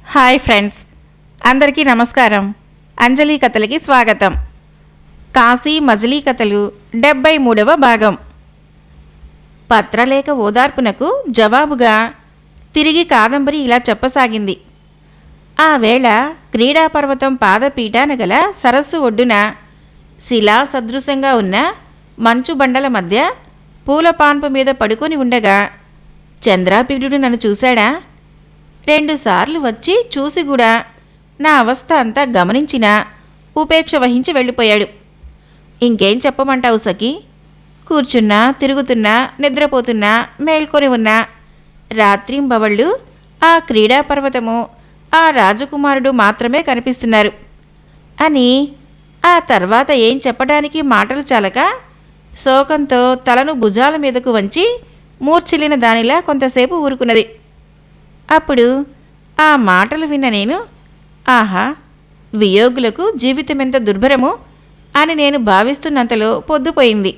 Hi friends, అందరికీ నమస్కారం. అంజలి కథలకి స్వాగతం. కాశీ మజిలీ కథలు 73వ భాగం. పత్రలేఖ ఓదార్పునకు జవాబుగా తిరిగి కాదంబరి ఇలా చెప్పసాగింది. ఆ వేళ క్రీడాపర్వతం పాదపీఠాన గల సరస్సు ఒడ్డున శిలా సదృశంగా ఉన్న మంచు బండల మధ్య పూలపాన్పు మీద పడుకొని ఉండగా చంద్రాపీఠుడు నన్ను చూశాడా? 2 సార్లు వచ్చి చూసి కూడా నా అవస్థ అంతా గమనించినా ఉపేక్ష వహించి వెళ్ళిపోయాడు. ఇంకేం చెప్పమంటావు సఖీ? కూర్చున్నా, తిరుగుతున్నా, నిద్రపోతున్నా, మేల్కొని ఉన్నా రాత్రింబవళ్ళు ఆ క్రీడాపర్వతము, ఆ రాజకుమారుడు మాత్రమే కనిపిస్తున్నారు అని ఆ తర్వాత ఏం చెప్పడానికి మాటలు చాలక శోకంతో తలను భుజాల మీదకు వంచి మూర్ఛిల్లిన దానిలా కొంతసేపు ఊరుకున్నది. అప్పుడు ఆ మాటలు విన్న నేను, ఆహా, వియోగులకు జీవితమెంత దుర్భరము అని నేను భావిస్తున్నంతలో పొద్దుపోయింది.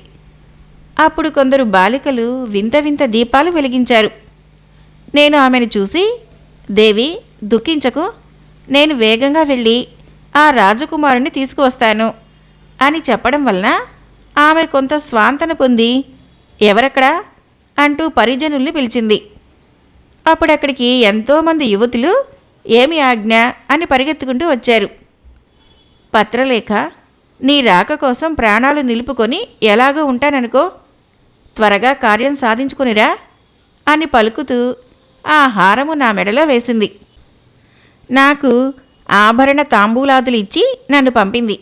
అప్పుడు కొందరు బాలికలు వింత వింత దీపాలు వెలిగించారు. నేను ఆమెను చూసి, దేవి, దుఃఖించకు, నేను వేగంగా వెళ్ళి ఆ రాజకుమారుని తీసుకువస్తాను అని చెప్పడం వలన ఆమె కొంత స్వాంతన పొంది, ఎవరక్కడా అంటూ పరిజనుల్ని పిలిచింది. అప్పుడక్కడికి ఎంతోమంది యువతులు ఏమి ఆజ్ఞ అని పరిగెత్తుకుంటూ వచ్చారు. పత్రలేఖ, నీ రాక కోసం ప్రాణాలు నిలుపుకొని ఎలాగో ఉంటాననుకో, త్వరగా కార్యం సాధించుకునిరా అని పలుకుతూ ఆ హారము నా మెడలో వేసింది. నాకు ఆభరణ తాంబూలాదులు ఇచ్చి నన్ను పంపింది.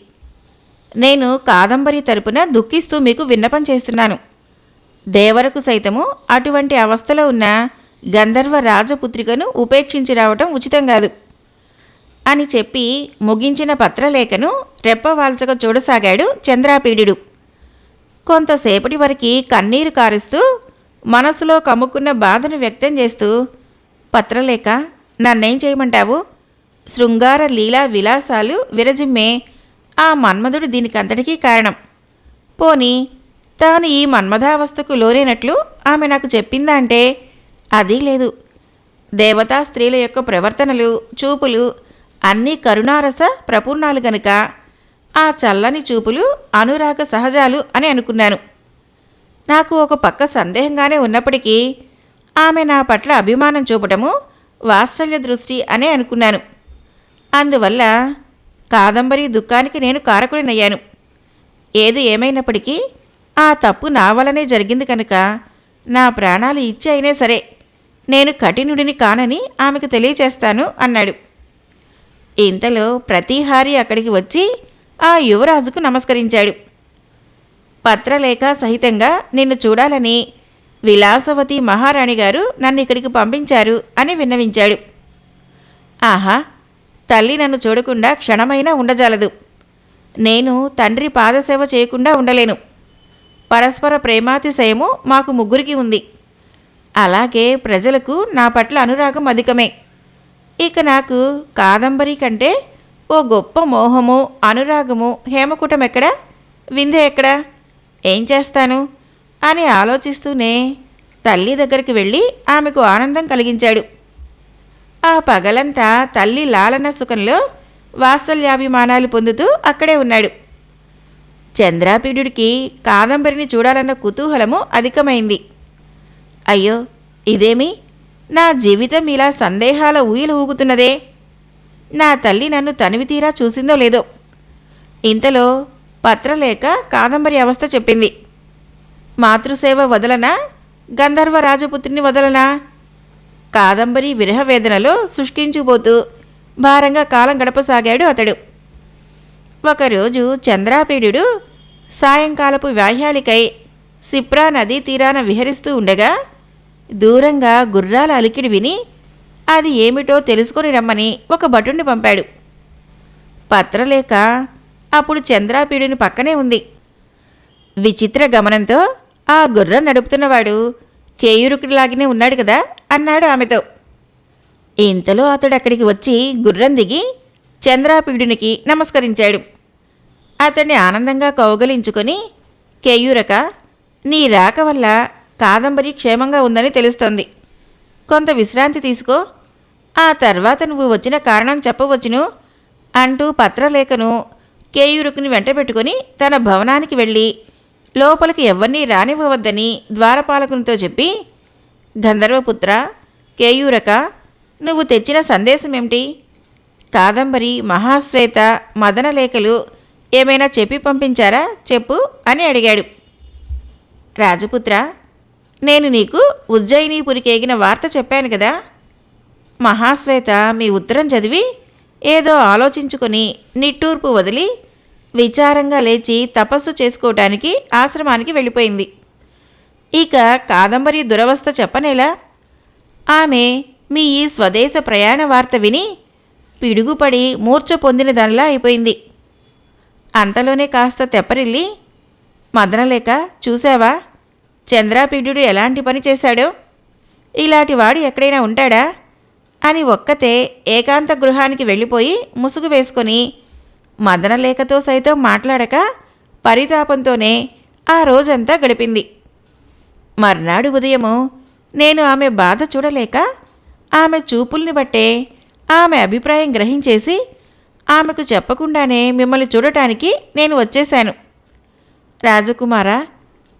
నేను కాదంబరి తరపున దుఃఖిస్తూ మీకు విన్నపం చేస్తున్నాను. దేవరకు సైతము అటువంటి అవస్థలో ఉన్న గంధర్వ రాజపుత్రికను ఉపేక్షించి రావటం ఉచితం కాదు అని చెప్పి ముగించిన పత్రలేఖను రెప్పవాల్చక చూడసాగాడు చంద్రాపీడుడు. కొంతసేపటి వరకు కన్నీరు కారుస్తూ మనసులో కమ్ముకున్న బాధను వ్యక్తం చేస్తూ, పత్రలేఖ, నన్నేం చేయమంటావు? శృంగార లీలా విలాసాలు విరజిమ్మే ఆ మన్మధుడు దీనికంతటికీ కారణం. పోనీ తాను ఈ మన్మథావస్థకు లోనైనట్లు ఆమె నాకు చెప్పిందా అంటే అదీ లేదు. దేవతా స్త్రీల యొక్క ప్రవర్తనలు, చూపులు అన్నీ కరుణారస ప్రపూర్ణాలు గనుక ఆ చల్లని చూపులు అనురాగ సహజాలు అని అనుకున్నాను. నాకు ఒక పక్క సందేహంగానే ఉన్నప్పటికీ ఆమె నా పట్ల అభిమానం చూపటము వాత్సల్య దృష్టి అనే అనుకున్నాను. అందువల్ల కాదంబరి దుఃఖానికి నేను కారకుడినయ్యాను. ఏది ఏమైనప్పటికీ ఆ తప్పు నా వలనే జరిగింది కనుక నా ప్రాణాలు ఇచ్చి అయినా సరే నేను కఠినుడిని కానని ఆమెకు తెలియచేస్తాను అన్నాడు. ఇంతలో ప్రతిహారి అక్కడికి వచ్చి ఆ యువరాజుకు నమస్కరించాడు. పత్రలేఖ సహితంగా నిన్ను చూడాలని విలాసవతి మహారాణి గారు నన్ను ఇక్కడికి పంపించారు అని విన్నవించాడు. ఆహా, తల్లి నన్ను చూడకుండా క్షణమైనా ఉండజాలదు. నేను తండ్రి పాదసేవ చేయకుండా ఉండలేను. పరస్పర ప్రేమాతిశయము మాకు ముగ్గురికి ఉంది. అలాగే ప్రజలకు నా పట్ల అనురాగం అధికమే. ఇక నాకు కాదంబరి కంటే ఓ గొప్ప మోహము, అనురాగము, హేమకూటం ఎక్కడా, విందే ఎక్కడా, ఏం చేస్తాను అని ఆలోచిస్తూనే తల్లి దగ్గరికి వెళ్ళి ఆమెకు ఆనందం కలిగించాడు. ఆ పగలంతా తల్లి లాలన సుఖంలో వాత్సల్యాభిమానాలు పొందుతూ అక్కడే ఉన్నాడు. చంద్రాపీడుడికి కాదంబరిని చూడాలన్న కుతూహలము అధికమైంది. అయ్యో, ఇదేమి నా జీవితం ఇలా సందేహాల ఊయలు ఊగుతున్నదే. నా తల్లి నన్ను తనివితీరా చూసిందో లేదో. ఇంతలో పత్రలేఖ కాదంబరి అవస్థ చెప్పింది. మాతృసేవ వదలనా, గంధర్వ రాజపుత్రిని వదలనా? కాదంబరి విరహ వేదనలో శుష్కించుపోతూ భారంగా కాలం గడపసాగాడు అతడు. ఒకరోజు చంద్రాపీడుడు సాయంకాలపు వ్యాహ్యాళికై సిప్రా నదీ తీరాన విహరిస్తూ ఉండగా దూరంగా గుర్రాల అలికిడి విని అది ఏమిటో తెలుసుకొని రమ్మని ఒక భటుణ్ణి పంపాడు. పత్రలేఖ అప్పుడు చంద్రాపీడుని పక్కనే ఉంది. విచిత్ర గమనంతో ఆ గుర్రం నడుపుతున్నవాడు కేయూరుకుడిలాగినే ఉన్నాడు కదా అన్నాడు ఆమెతో. ఇంతలో అతడు అక్కడికి వచ్చి గుర్రం దిగి చంద్రాపీడునికి నమస్కరించాడు. అతన్ని ఆనందంగా కౌగలించుకొని, కేయూరక, నీ రాక వల్ల కాదంబరి క్షేమంగా ఉందని తెలుస్తోంది. కొంత విశ్రాంతి తీసుకో. ఆ తర్వాత నువ్వు వచ్చిన కారణం చెప్పవచ్చును అంటూ పత్రలేఖను కేయూరుకుని వెంటబెట్టుకుని తన భవనానికి వెళ్ళి లోపలికి ఎవరినీ రానివ్వవద్దని ద్వారపాలకునితో చెప్పి, గంధర్వపుత్ర, కేయూరక, నువ్వు తెచ్చిన సందేశమేమిటి? కాదంబరి, మహాశ్వేత, మదనలేఖలు ఏమైనా చెప్పి పంపించారా? చెప్పు అని అడిగాడు. రాజపుత్ర, నేను నీకు ఉజ్జయినీపురికేగిన వార్త చెప్పాను కదా. మహాశ్వేత మీ ఉత్తరం చదివి ఏదో ఆలోచించుకొని నిట్టూర్పు వదిలి విచారంగా లేచి తపస్సు చేసుకోవటానికి ఆశ్రమానికి వెళ్ళిపోయింది. ఇక కాదంబరి దురవస్థ చెప్పనేలా. ఆమె మీ ఈ స్వదేశ ప్రయాణ వార్త విని పిడుగుపడి మూర్ఛ పొందిన దానిలా అయిపోయింది. అంతలోనే కాస్త తెప్పరిల్లి, మదనలేక, చూశావా చంద్రాపీడ్యుడు ఎలాంటి పని చేశాడో? ఇలాంటి వాడు ఎక్కడైనా ఉంటాడా అని ఒక్కతే ఏకాంత గృహానికి వెళ్ళిపోయి ముసుగు వేసుకొని మదనలేఖతో సైతం మాట్లాడక పరితాపంతోనే ఆ రోజంతా గడిపింది. మర్నాడు ఉదయము నేను ఆమె బాధ చూడలేక ఆమె చూపుల్ని బట్టే ఆమె అభిప్రాయం గ్రహించేసి ఆమెకు చెప్పకుండానే మిమ్మల్ని చూడటానికి నేను వచ్చేశాను. రాజకుమార,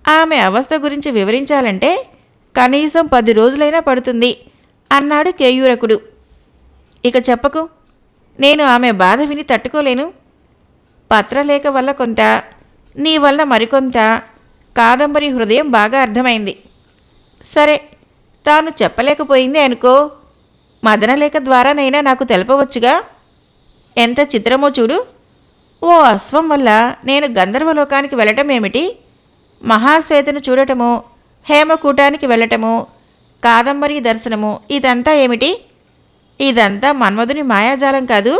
ఆమె అవస్థ గురించి వివరించాలంటే కనీసం 10 రోజులైనా పడుతుంది అన్నాడు కేయూరకుడు. ఇక చెప్పకు, నేను ఆమె బాధ విని తట్టుకోలేను. పత్రలేఖ వల్ల కొంత, నీ వల్ల మరికొంత కాదంబరి హృదయం బాగా అర్థమైంది. సరే, తాను చెప్పలేకపోయింది అనుకో, మదనలేఖ ద్వారానైనా నాకు తెలపవచ్చుగా. ఎంత చిత్రమో చూడు. ఓ అశ్వం వల్ల నేను గంధర్వలోకానికి వెళ్ళటం ఏమిటి? మహాశ్వేతను చూడటము, హేమకూటానికి వెళ్ళటము, కాదంబరి దర్శనము, ఇదంతా ఏమిటి? ఇదంతా మన్మధుని మాయాజాలం కాదు.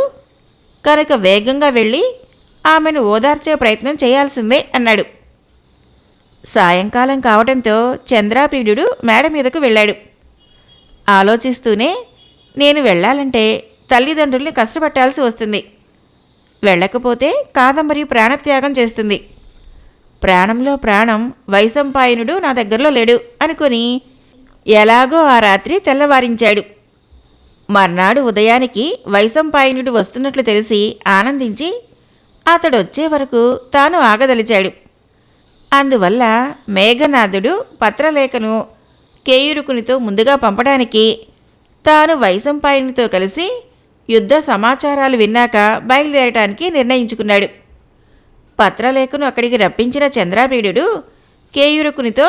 కనుక వేగంగా వెళ్ళి ఆమెను ఓదార్చే ప్రయత్నం చేయాల్సిందే అన్నాడు. సాయంకాలం కావటంతో చంద్రాపీడ్యుడు మేడ మీదకు వెళ్ళాడు. ఆలోచిస్తూనే, నేను వెళ్ళాలంటే తల్లిదండ్రుల్ని కష్టపట్టాల్సి వస్తుంది. వెళ్ళకపోతే కాదంబరి ప్రాణత్యాగం చేస్తుంది. ప్రాణంలో ప్రాణం వైశంపాయనుడు నా దగ్గరలో లేడు అనుకుని ఎలాగో ఆ రాత్రి తెల్లవారించాడు. మర్నాడు ఉదయానికి వైశంపాయనుడు వస్తున్నట్లు తెలిసి ఆనందించి అతడొచ్చే వరకు తాను ఆగదలిచాడు. అందువల్ల మేఘనాథుడు పత్రలేఖను కేయూరుకునితో ముందుగా పంపడానికి తాను వైశంపాయనునితో కలిసి యుద్ధ సమాచారాలు విన్నాక బయలుదేరటానికి నిర్ణయించుకున్నాడు. పత్రలేఖను అక్కడికి రప్పించిన చంద్రాపీడుడు కేయూరకునితో,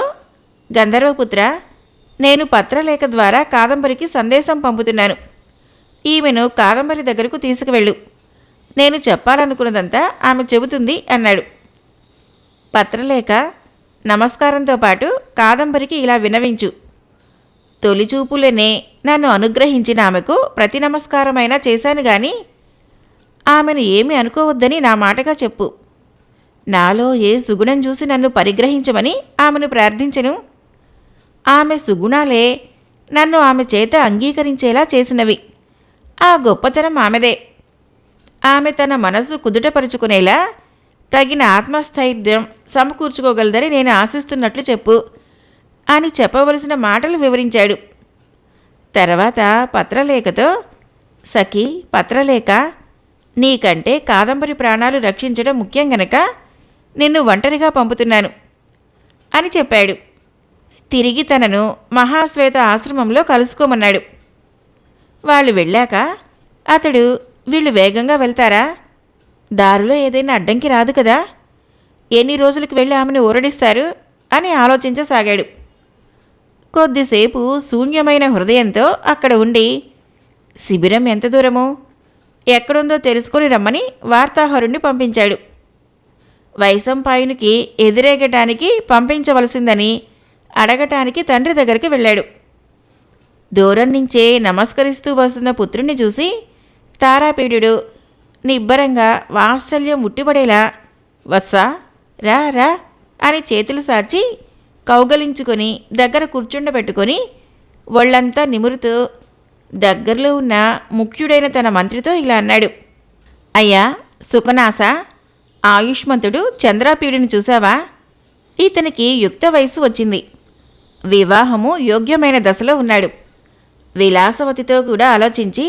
గంధర్వపుత్ర, నేను పత్రలేఖ ద్వారా కాదంబరికి సందేశం పంపుతున్నాను. ఈమెను కాదంబరి దగ్గరకు తీసుకువెళ్ళు. నేను చెప్పాలనుకున్నదంతా ఆమె చెబుతుంది అన్నాడు. పత్రలేఖ, నమస్కారంతో పాటు కాదంబరికి ఇలా వినవించు. తొలిచూపులనే నన్ను అనుగ్రహించిన ఆమెకు ప్రతి నమస్కారమైనా చేశాను గాని ఆమెను ఏమీ అనుకోవద్దని నా మాటగా చెప్పు. నాలో ఏ సుగుణం చూసి నన్ను పరిగ్రహించమని ఆమెను ప్రార్థించెను. ఆమె సుగుణాలే నన్ను ఆమె చేత అంగీకరించేలా చేసినవి. ఆ గొప్పతనం ఆమెదే. ఆమె తన మనసు కుదుటపరుచుకునేలా తగిన ఆత్మస్థైర్యం సమకూర్చుకోగలదని నేను ఆశిస్తున్నట్లు చెప్పు అని చెప్పవలసిన మాటలు వివరించాడు. తర్వాత పత్రలేఖతో, సఖీ పత్రలేఖ, నీకంటే కాదంబరి ప్రాణాలు రక్షించడం ముఖ్యం గనక నిన్ను ఒంటరిగా పంపుతున్నాను అని చెప్పాడు. తిరిగి తనను మహాశ్వేత ఆశ్రమంలో కలుసుకోమన్నాడు. వాళ్ళు వెళ్ళాక అతడు, వీళ్ళు వేగంగా వెళ్తారా? దారిలో ఏదైనా అడ్డంకి రాదు కదా? ఎన్ని రోజులకు వెళ్ళి ఆమెను ఊరడిస్తారు అని ఆలోచించసాగాడు. కొద్దిసేపు శూన్యమైన హృదయంతో అక్కడ ఉండి, శిబిరం ఎంత దూరము, ఎక్కడుందో తెలుసుకొని రమ్మని వార్తాహరుణ్ణి పంపించాడు. వైశంపాయునికి ఎదురేగటానికి పంపించవలసిందని అడగటానికి తండ్రి దగ్గరికి వెళ్ళాడు. దూరం నుంచే నమస్కరిస్తూ వస్తున్న పుత్రుణ్ణి చూసి తారాపీడుడు నిబ్బరంగా వాత్సల్యం ఉట్టిపడేలా, వత్సా, రా రా అని చేతులు సాచి కౌగలించుకొని దగ్గర కూర్చుండబెట్టుకొని ఒళ్ళంతా నిమురుతూ దగ్గరలో ఉన్న ముఖ్యుడైన తన మంత్రితో ఇలా అన్నాడు. అయ్యా సుఖనాస, ఆయుష్మంతుడు చంద్రాపీడుని చూశావా? ఇతనికి యుక్త వయసు వచ్చింది. వివాహము యోగ్యమైన దశలో ఉన్నాడు. విలాసవతితో కూడా ఆలోచించి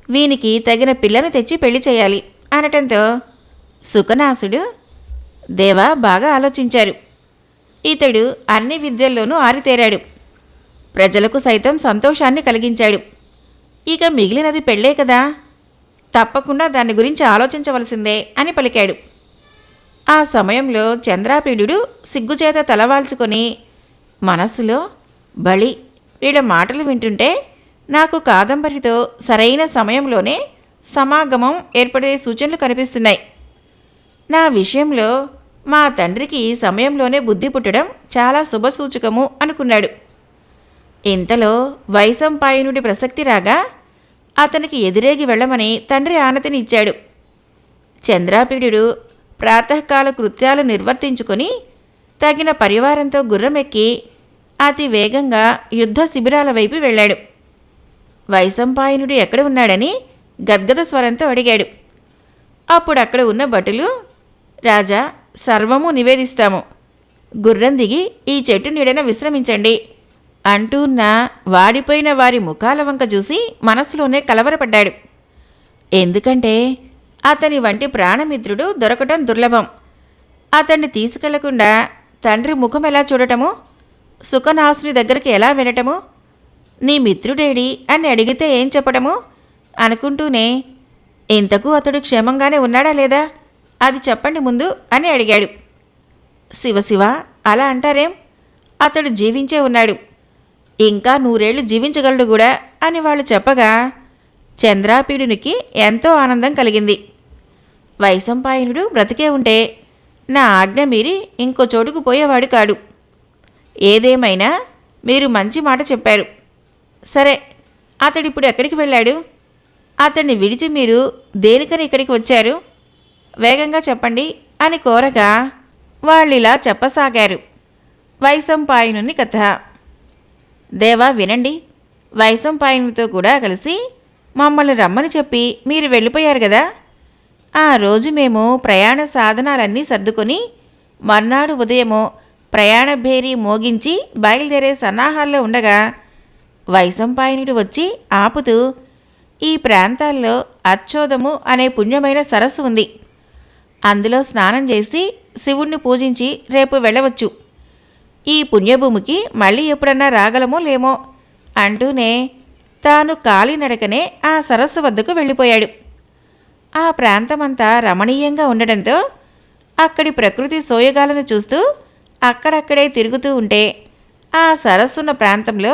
వీనికి తగిన పిల్లను తెచ్చి పెళ్లి చేయాలి అనటంతో సుఖనాసుడు, దేవా బాగా ఆలోచించారు. ఇతడు అన్ని విద్యల్లోనూ ఆరితేరాడు. ప్రజలకు సైతం సంతోషాన్ని కలిగించాడు. ఇక మిగిలినది పెళ్ళే కదా, తప్పకుండా దాని గురించి ఆలోచించవలసిందే అని పలికాడు. ఆ సమయంలో చంద్రాపీడుడు సిగ్గుచేత తలవాల్చుకొని మనస్సులో, బళి, వీళ్ళ మాటలు వింటుంటే నాకు కాదంబరితో సరైన సమయంలోనే సమాగమం ఏర్పడే సూచనలు కనిపిస్తున్నాయి. నా విషయంలో మా తండ్రికి ఈ సమయంలోనే బుద్ధి పుట్టడం చాలా శుభసూచకము అనుకున్నాడు. ఇంతలో వైశంపాయనుడి ప్రసక్తి రాగా అతనికి ఎదురేగి వెళ్ళమని తండ్రి ఆనతిని ఇచ్చాడు. చంద్రాపీడుడు ప్రాతకాల కృత్యాలు నిర్వర్తించుకొని తగిన పరివారంతో గుర్రమెక్కి అతి వేగంగా యుద్ధ శిబిరాల వైపు వెళ్ళాడు. వైశంపాయనుడు ఎక్కడ ఉన్నాడని గద్గద స్వరంతో అడిగాడు. అప్పుడు అక్కడ ఉన్న భటులు, రాజా, సర్వము నివేదిస్తాము, గుర్రం దిగి ఈ చెట్టు నీడన విశ్రమించండి అంటూన్న వాడిపోయిన వారి ముఖాల వంక చూసి మనసులోనే కలవరపడ్డాడు. ఎందుకంటే అతని వంటి ప్రాణమిత్రుడు దొరకటం దుర్లభం. అతన్ని తీసుకెళ్లకుండా తండ్రి ముఖం ఎలా చూడటము, సుఖనాసుని దగ్గరికి ఎలా వెళ్ళటము, నీ మిత్రుడేడి అని అడిగితే ఏం చెప్పడము అనుకుంటూనే, ఇంతకు అతడు క్షేమంగానే ఉన్నాడా లేదా అది చెప్పండి ముందు అని అడిగాడు. శివశివ, అలా అంటారేం, అతడు జీవించే ఉన్నాడు, ఇంకా 100 ఏళ్లు జీవించగలడు కూడా అని వాళ్ళు చెప్పగా చంద్రాపీడునికి ఎంతో ఆనందం కలిగింది. వైశంపాయనుడు బ్రతికే ఉంటే నా ఆజ్ఞ మీరి ఇంకో చోటుకు పోయేవాడు కాడు. ఏదేమైనా మీరు మంచి మాట చెప్పారు. సరే, అతడిప్పుడు ఎక్కడికి వెళ్ళాడు? అతన్ని విడిచి మీరు దేనికని ఇక్కడికి వచ్చారు? వేగంగా చెప్పండి అని కోరగా వాళ్ళిలా చెప్పసాగారు. వైశంపాయనుని కథ. దేవా వినండి, వైశంపాయనునితో కూడా కలిసి మమ్మల్ని రమ్మని చెప్పి మీరు వెళ్ళిపోయారు కదా. ఆ రోజు మేము ప్రయాణ సాధనాలన్నీ సర్దుకొని మర్నాడు ఉదయము ప్రయాణ భేరీ మోగించి బయలుదేరే సన్నాహాల్లో ఉండగా వైశంపాయనుడు వచ్చి ఆపుతూ, ఈ ప్రాంతాల్లో అచ్చోదము అనే పుణ్యమైన సరస్సు ఉంది, అందులో స్నానం చేసి శివుణ్ణి పూజించి రేపు వెళ్ళవచ్చు, ఈ పుణ్యభూమికి మళ్ళీ ఎప్పుడన్నా రాగలమో లేమో అంటూనే తాను కాలినడకనే ఆ సరస్సు వద్దకు వెళ్ళిపోయాడు. ఆ ప్రాంతమంతా రమణీయంగా ఉండడంతో అక్కడి ప్రకృతి సోయగాలను చూస్తూ అక్కడక్కడే తిరుగుతూ ఉంటే ఆ సరస్సున్న ప్రాంతంలో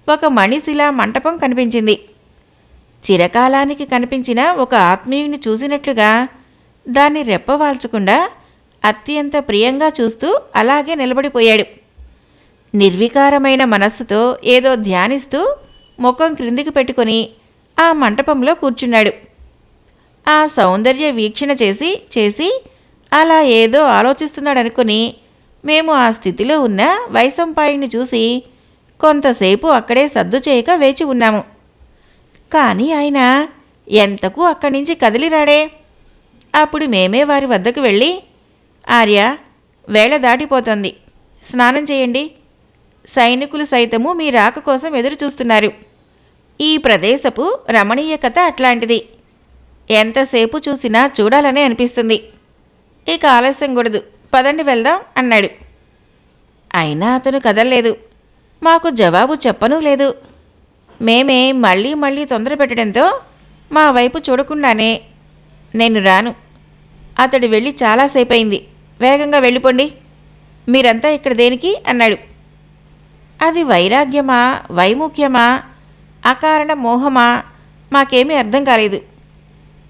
ఒక మణిశిలా మంటపం కనిపించింది. చిరకాలానికి కనిపించిన ఒక ఆత్మీయుని చూసినట్లుగా దాన్ని రెప్పవాల్చకుండా అత్యంత ప్రియంగా చూస్తూ అలాగే నిలబడిపోయాడు. నిర్వికారమైన మనస్సుతో ఏదో ధ్యానిస్తూ ముఖం క్రిందికి పెట్టుకొని ఆ మంటపంలో కూర్చున్నాడు. ఆ సౌందర్య వీక్షణ చేసి అలా ఏదో ఆలోచిస్తున్నాడనుకుని మేము ఆ స్థితిలో ఉన్న వైశంపాయుని చూసి కొంతసేపు అక్కడే సర్దు చేయక వేచి ఉన్నాము. కానీ ఆయన ఎంతకు అక్కడి నుంచి కదిలిరాడే. అప్పుడు మేమే వారి వద్దకు వెళ్ళి, ఆర్య, వేళ దాటిపోతోంది, స్నానం చేయండి, సైనికులు సైతము మీ రాక కోసం ఎదురు చూస్తున్నారు, ఈ ప్రదేశపు రమణీయకత అట్లాంటిది, ఎంతసేపు చూసినా చూడాలనే అనిపిస్తుంది, ఇక ఆలస్యం కూడదు, పదండి వెళ్దాం అన్నాడు. అయినా అతను కదల్లేదు, మాకు జవాబు చెప్పనూ లేదు. మేమే మళ్ళీ మళ్ళీ తొందర పెట్టడంతో మా వైపు చూడకుండానే, నేను రాను, అతడు వెళ్ళి చాలాసేపు అయింది, వేగంగా వెళ్ళిపోండి, మీరంతా ఇక్కడ దేనికి అన్నాడు. అది వైరాగ్యమా, వైముఖ్యమా, అకారణ మోహమా మాకేమీ అర్థం కాలేదు.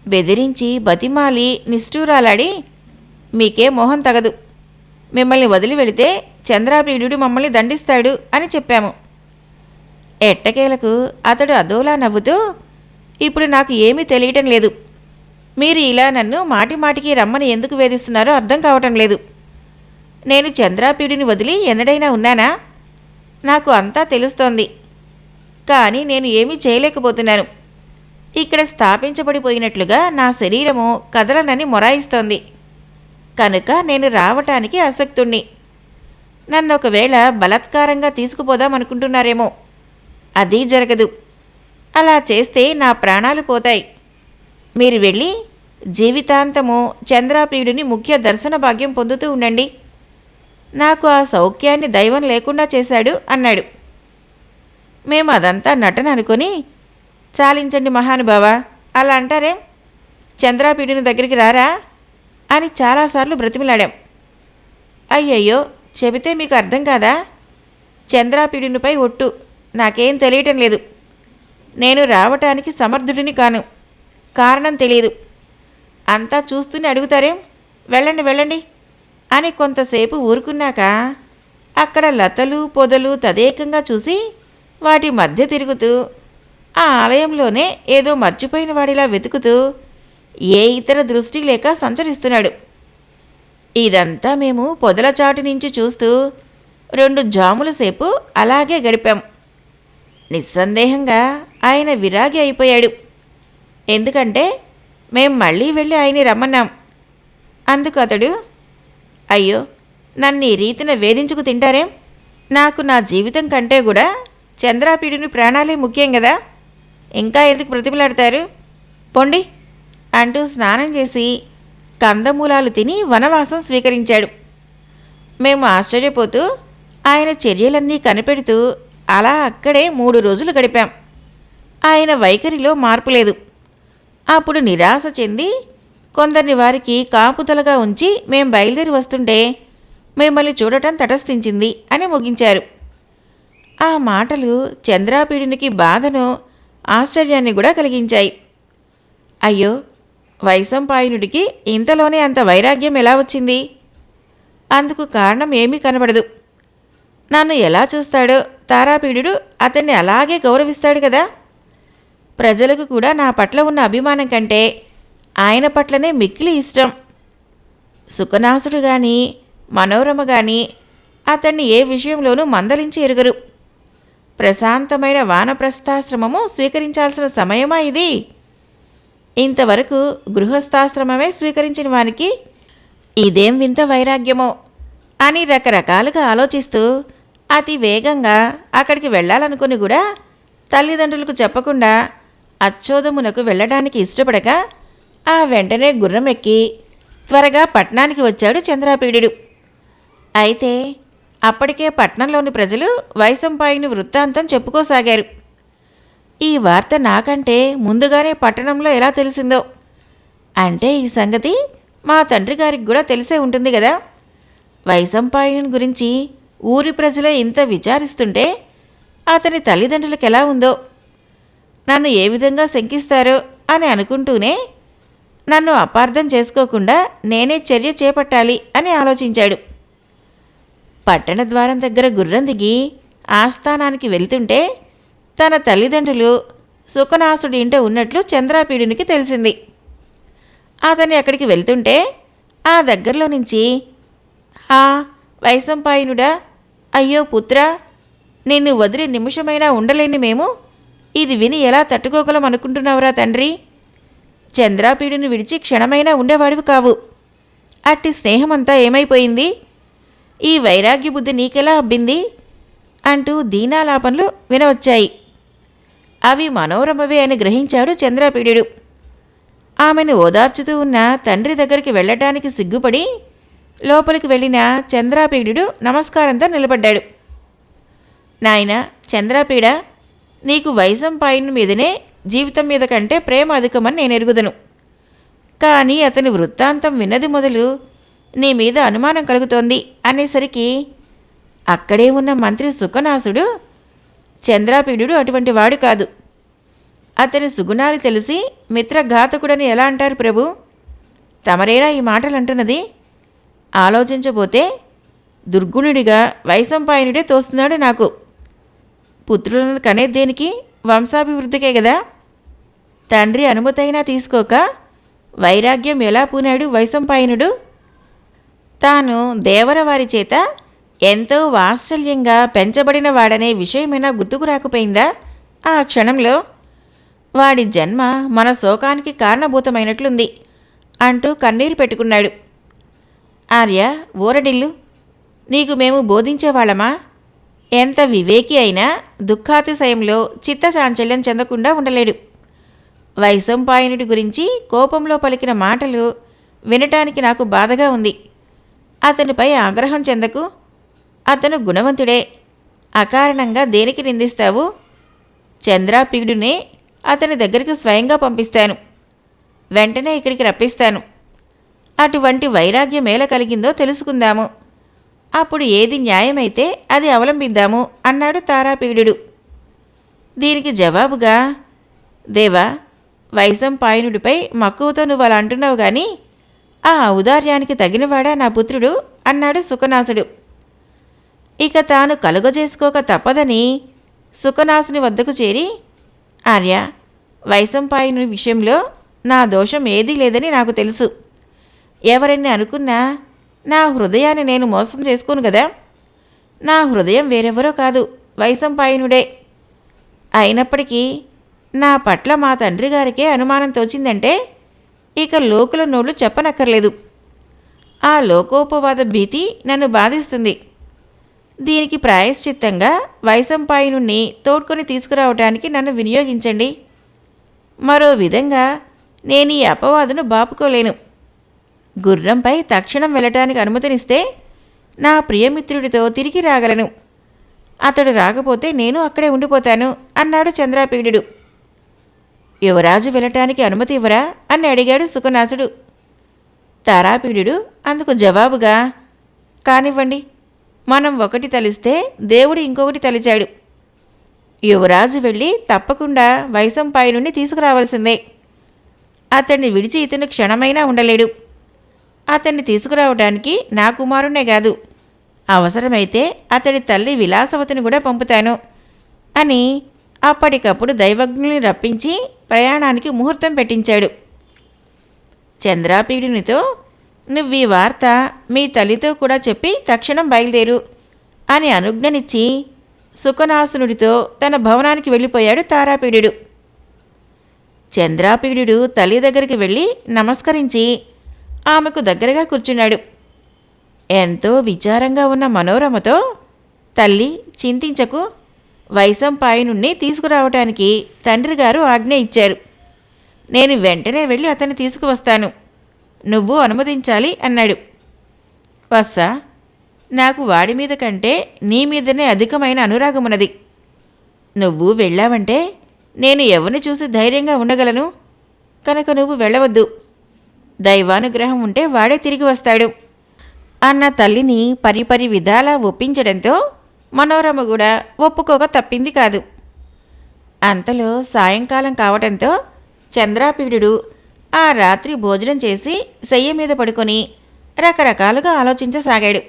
బెదిరించి బతిమాలి నిష్ఠూరాలాడి, మీకే మోహం తగదు, మిమ్మల్ని వదిలి వెళితే చంద్రాపీడుడు మమ్మల్ని దండిస్తాడు అని చెప్పాము. ఎట్టకేలకు అతడు అదోలా నవ్వుతూ, ఇప్పుడు నాకు ఏమీ తెలియటం లేదు, మీరు ఇలా నన్ను మాటిమాటికి రమ్మని ఎందుకు వేధిస్తున్నారో అర్థం కావటం లేదు. నేను చంద్రాపీడుని వదిలి ఎన్నడైనా ఉన్నానా? నాకు అంతా తెలుస్తోంది, కానీ నేను ఏమీ చేయలేకపోతున్నాను. ఇక్కడ స్థాపించబడిపోయినట్లుగా నా శరీరము కదలనని మొరాయిస్తోంది, కనుక నేను రావటానికి ఆసక్తుణ్ణి. నన్ను ఒకవేళ బలాత్కారంగా తీసుకుపోదామనుకుంటున్నారేమో, అది జరగదు. అలా చేస్తే నా ప్రాణాలు పోతాయి. మీరు వెళ్ళి జీవితాంతము చంద్రాపీడుని ముఖ్య దర్శన భాగ్యం పొందుతూ ఉండండి. నాకు ఆ సౌఖ్యాన్ని దైవం లేకుండా చేశాడు అన్నాడు. మేము అదంతా నటన అనుకొని, చాలించండి మహానుభావా, అలా అంటారేం, చంద్రాపీడుని దగ్గరికి రారా అని చాలాసార్లు బ్రతిమిలాడాం. అయ్యయ్యో, చెబితే మీకు అర్థం కాదా? చంద్రాపీడునిపై ఒట్టు, నాకేం తెలియటం లేదు. నేను రావటానికి సమర్థుడిని కాను, కారణం తెలియదు. అంతా చూస్తూనే అడుగుతారేం, వెళ్ళండి వెళ్ళండి అని కొంతసేపు ఊరుకున్నాక అక్కడ లతలు పొదలు తదేకంగా చూసి వాటి మధ్య తిరుగుతూ ఆ ఆలయంలోనే ఏదో మర్చిపోయిన వాడిలా వెతుకుతూ ఏ ఇతర దృష్టి లేక సంచరిస్తున్నాడు. ఇదంతా మేము పొదల చాటు నుంచి చూస్తూ 2 జాముల సేపు అలాగే గడిపాం. నిస్సందేహంగా ఆయన విరాగి అయిపోయాడు. ఎందుకంటే మేం మళ్ళీ వెళ్ళి ఆయన్ని రమ్మన్నాం. అందుకు అతడు, అయ్యో, నన్ను ఈ రీతిన వేధించుకు తింటారేం, నాకు నా జీవితం కంటే కూడా చంద్రాపీడుని ప్రాణాలే ముఖ్యం కదా, ఇంకా ఎందుకు ప్రతిమలాడతారు, పొండి అంటూ స్నానం చేసి కందమూలాలు తిని వనవాసం స్వీకరించాడు. మేము ఆశ్చర్యపోతూ ఆయన చర్యలన్నీ కనిపెడుతూ అలా అక్కడే 3 రోజులు గడిపాం. ఆయన వైఖరిలో మార్పు లేదు. అప్పుడు నిరాశ చెంది కొందరిని వారికి కాపుదలగా ఉంచి మేం బయలుదేరి వస్తుంటే మిమ్మల్ని చూడటం తటస్థించింది అని ముగించారు. ఆ మాటలు చంద్రాపీడునికి బాధను, ఆశ్చర్యాన్ని కూడా కలిగించాయి. అయ్యో, వైశంపాయనుడికి ఇంతలోనే అంత వైరాగ్యం ఎలా వచ్చింది? అందుకు కారణం ఏమీ కనబడదు. నన్ను ఎలా చూస్తాడో తారాపీడు అతన్ని అలాగే గౌరవిస్తాడు కదా. ప్రజలకు కూడా నా పట్ల ఉన్న అభిమానం కంటే ఆయన పట్లనే మిక్కిలి ఇష్టం. సుఖనాసుడు గాని మనోరమ గాని అతన్ని ఏ విషయంలోనూ మందలించి ఎరుగరు. ప్రశాంతమైన వానప్రస్థాశ్రమము స్వీకరించాల్సిన సమయమా ఇది? ఇంతవరకు గృహస్థాశ్రమమే స్వీకరించిన వానికి ఇదేం వింత వైరాగ్యమో అని రకరకాలుగా ఆలోచిస్తూ అతి వేగంగా అక్కడికి వెళ్ళాలనుకుని కూడా తల్లిదండ్రులకు చెప్పకుండా అచ్చోదమునకు వెళ్ళడానికి ఇష్టపడక ఆ వెంటనే గుర్రం ఎక్కి త్వరగా పట్నానికి వచ్చాడు చంద్రాపీడు. అయితే అప్పటికే పట్నంలోని ప్రజలు వైశంపాయుని వృత్తాంతం చెప్పుకోసాగారు. ఈ వార్త నాకంటే ముందుగానే పట్టణంలో ఎలా తెలిసిందో, అంటే ఈ సంగతి మా తండ్రి గారికి కూడా తెలిసే ఉంటుంది కదా. వైశంపాయుని గురించి ఊరి ప్రజలే ఇంత విచారిస్తుంటే అతని తల్లిదండ్రులకు ఎలా ఉందో, నన్ను ఏ విధంగా శంకిస్తారో అని అనుకుంటూనే నన్ను అపార్థం చేసుకోకుండా నేనే చర్య చేపట్టాలి అని ఆలోచించాడు. పట్టణ ద్వారం దగ్గర గుర్రం దిగి ఆస్థానానికి వెళ్తుంటే తన తల్లిదండ్రులు సుఖనాసుడి ఇంట ఉన్నట్లు చంద్రాపీడునికి తెలిసింది. అతన్ని అక్కడికి వెళ్తుంటే ఆ దగ్గరలో నుంచి, ఆ వైశంపాయనుడా, అయ్యో పుత్రా, నిన్ను వదిలి నిమిషమైనా ఉండలేని మేము ఇది విని ఎలా తట్టుకోగలం అనుకుంటున్నావురా తండ్రి? చంద్రాపీడుని విడిచి క్షణమైనా ఉండేవాడివి కావు. అట్టి స్నేహమంతా ఏమైపోయింది? ఈ వైరాగ్య బుద్ధి నీకెలా అబ్బింది? అంటూ దీనాలాపనలు వినవచ్చాయి. అవి మనోరమవే అని గ్రహించాడు చంద్రాపీడు. ఆమెను ఓదార్చుతూ ఉన్న తండ్రి దగ్గరికి వెళ్ళటానికి సిగ్గుపడి లోపలికి వెళ్ళిన చంద్రాపీడు నమస్కారంతో నిలబడ్డాడు. నాయనా చంద్రాపీడ, నీకు వైశంపాయను మీదనే జీవితం మీద కంటే ప్రేమ అధికమని నేను ఎరుగుదను. కానీ అతని వృత్తాంతం విన్నది మొదలు నీ మీద అనుమానం కలుగుతోంది అనేసరికి అక్కడే ఉన్న మంత్రి సుఖనాసుడు, చంద్రాపీడు అటువంటి వాడు కాదు, అతని సుగుణాలు తెలిసి మిత్రఘాతకుడని ఎలా అంటారు ప్రభు? తమరేనా ఈ మాటలు అంటున్నది? ఆలోచించబోతే దుర్గుణుడిగా వైశంపాయనుడే తోస్తున్నాడు నాకు. పుత్రులను కనేది దేనికి? వంశాభివృద్ధికే కదా. తండ్రి అనుమతైనా తీసుకోక వైరాగ్యం ఎలా పూనాడు వైశంపాయనుడు? తాను దేవరవారి చేత ఎంతో వాత్సల్యంగా పెంచబడిన వాడనే విషయమైనా గుర్తుకు రాకపోయిందా ఆ క్షణంలో? వాడి జన్మ మన శోకానికి కారణభూతమైనట్లుంది అంటూ కన్నీరు పెట్టుకున్నాడు. ఆర్య, ఊరడిల్లు, నీకు మేము బోధించేవాళ్ళమా? ఎంత వివేకి అయినా దుఃఖాతిశయంలో చిత్తచాంచల్యం చెందకుండా ఉండలేడు. వైశంపాయనుడి గురించి కోపంలో పలికిన మాటలు వినటానికి నాకు బాధగా ఉంది. అతనిపై ఆగ్రహం చెందకు. అతను గుణవంతుడే. అకారణంగా దేనికి నిందిస్తావు? చంద్రాపీడునే అతని దగ్గరికి స్వయంగా పంపిస్తాను. వెంటనే ఇక్కడికి రప్పిస్తాను. అటువంటి వైరాగ్యం ఎలా కలిగిందో తెలుసుకుందాము. అప్పుడు ఏది న్యాయమైతే అది అవలంబిద్దాము అన్నాడు తారాపీడుడు. దీనికి జవాబుగా, దేవా, వైశంపాయనుడిపై మక్కువతో నువ్వు అలా అంటున్నావు గాని ఆ ఔదార్యానికి తగినవాడా నా పుత్రుడు అన్నాడు సుఖనాసుడు. ఇక తాను కలుగజేసుకోక తప్పదని సుఖనాసుని వద్దకు చేరి, ఆర్య, వైశంపాయనుడి విషయంలో నా దోషం ఏదీ లేదని నాకు తెలుసు. ఎవరన్నీ అనుకున్నా నా హృదయాన్ని నేను మోసం చేసుకోను కదా. నా హృదయం వేరెవరో కాదు, వైశంపాయనుడే. అయినప్పటికీ నా పట్ల మా తండ్రి గారికే అనుమానం తోచిందంటే ఇక లోకుల నోళ్ళు చెప్పనక్కర్లేదు. ఆ లోకోపవాద భీతి నన్ను బాధిస్తుంది. దీనికి ప్రాయశ్చిత్తంగా వైశంపాయనుణ్ణి తోడ్కొని తీసుకురావటానికి నన్ను వినియోగించండి. మరో విధంగా నేను ఈ అపవాదును బాపుకోలేను. గుర్రంపై తక్షణం వెళ్ళటానికి అనుమతినిస్తే నా ప్రియమిత్రుడితో తిరిగి రాగలను. అతడు రాకపోతే నేను అక్కడే ఉండిపోతాను అన్నాడు చంద్రాపీడుడు. యువరాజు వెళ్ళటానికి అనుమతి ఇవ్వరా అని అడిగాడు సుఖనాసుడు. తారాపీడుడు అందుకు జవాబుగా, కానివ్వండి, మనం ఒకటి తలిస్తే దేవుడు ఇంకొకటి తలిచాడు. యువరాజు వెళ్ళి తప్పకుండా వైశంపాయనుణ్ణి తీసుకురావాల్సిందే. అతన్ని విడిచి ఇతను క్షణమైనా ఉండలేడు. అతన్ని తీసుకురావడానికి నా కుమారుణ్ణే కాదు, అవసరమైతే అతడి తల్లి విలాసవతిని కూడా పంపుతాను అని అప్పటికప్పుడు దైవజ్ఞుల్ని రప్పించి ప్రయాణానికి ముహూర్తం పెట్టించాడు. చంద్రాపీడునితో, నువ్వీ వార్త మీ తల్లితో కూడా చెప్పి తక్షణం బయలుదేరు అని అనుజ్ఞనిచ్చి సుఖనాసునుడితో తన భవనానికి వెళ్ళిపోయాడు తారాపీడుడు. చంద్రాపీడుడు తల్లి దగ్గరికి వెళ్ళి నమస్కరించి ఆమెకు దగ్గరగా కూర్చున్నాడు. ఎంతో విచారంగా ఉన్న మనోరమతో, తల్లి, చింతించకు, వైశంపాయనుణ్ణి తీసుకురావటానికి తండ్రిగారు ఆజ్ఞ ఇచ్చారు. నేను వెంటనే వెళ్ళి అతన్ని తీసుకువస్తాను. నువ్వు అనుమతించాలి అన్నాడు. వత్సా, నాకు వాడి మీద కంటే నీ మీదనే అధికమైన అనురాగమున్నది. నువ్వు వెళ్ళావంటే నేను ఎవరిని చూసి ధైర్యంగా ఉండగలను. కనుక నువ్వు వెళ్ళవద్దు. దైవానుగ్రహం ఉంటే వాడే తిరిగి వస్తాడు అన్న తల్లిని పరిపరి విధాలా ఒప్పించడంతో మనోరమ కూడా ఒప్పుకోక తప్పింది కాదు. అంతలో సాయంకాలం కావటంతో చంద్రాపీడుడు ఆ రాత్రి భోజనం చేసి శయ్య మీద పడుకొని రకరకాలుగా ఆలోచించసాగాడు.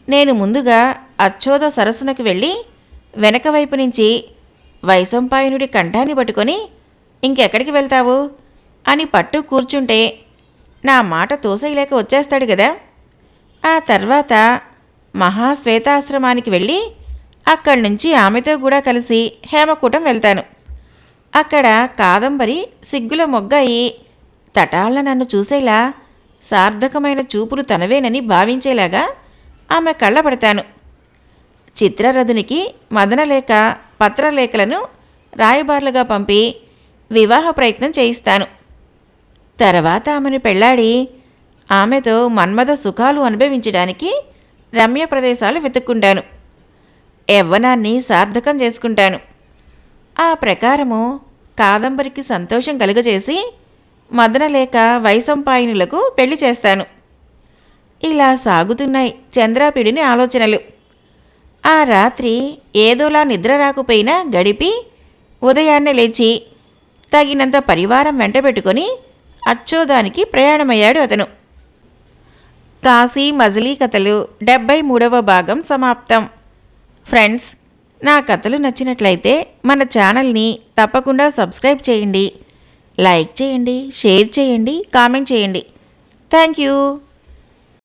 నేను ముందుగా అచ్చోద సరస్సునకు వెళ్ళి వెనక వైపు నుంచి వైశంపాయనుడి కంఠాన్ని పట్టుకొని, ఇంకెక్కడికి వెళ్తావు అని పట్టు కూర్చుంటే నా మాట తోసేయలేక వచ్చేస్తాడు కదా. ఆ తర్వాత మహాశ్వేతాశ్రమానికి వెళ్ళి అక్కడి నుంచి ఆమెతో కూడా కలిసి హేమకూటం వెళ్తాను. అక్కడ కాదంబరి సిగ్గుల మొగ్గయి తటాళ్ళ నన్ను చూసేలా సార్థకమైన చూపులు తనవేనని భావించేలాగా ఆమె కళ్ళపడతాను. చిత్రరథునికి మదనలేఖ పత్రలేఖలను రాయబార్లుగా పంపి వివాహ ప్రయత్నం చేయిస్తాను. తర్వాత ఆమెను పెళ్లాడి ఆమెతో మన్మథ సుఖాలు అనుభవించడానికి రమ్య ప్రదేశాలు వెతుక్కుంటాను. యవ్వనాన్ని సార్థకం చేసుకుంటాను. ఆ ప్రకారము కాదంబరికి సంతోషం కలుగజేసి మదనలేఖ వైశంపాయనులకు పెళ్లి చేస్తాను. ఇలా సాగుతున్నాయి చంద్రాపీడుని ఆలోచనలు. ఆ రాత్రి ఏదోలా నిద్ర రాకపోయినా గడిపి ఉదయాన్నే లేచి తగినంత పరివారం వెంటబెట్టుకొని అచ్చోదానికి ప్రయాణమయ్యాడు అతను. కాశీ మజిలీ కథలు 73వ భాగం సమాప్తం. ఫ్రెండ్స్, నా కథలు నచ్చినట్లయితే మన ఛానల్ని తప్పకుండా సబ్స్క్రైబ్ చేయండి, లైక్ చేయండి, షేర్ చేయండి, కామెంట్ చేయండి. Thank you.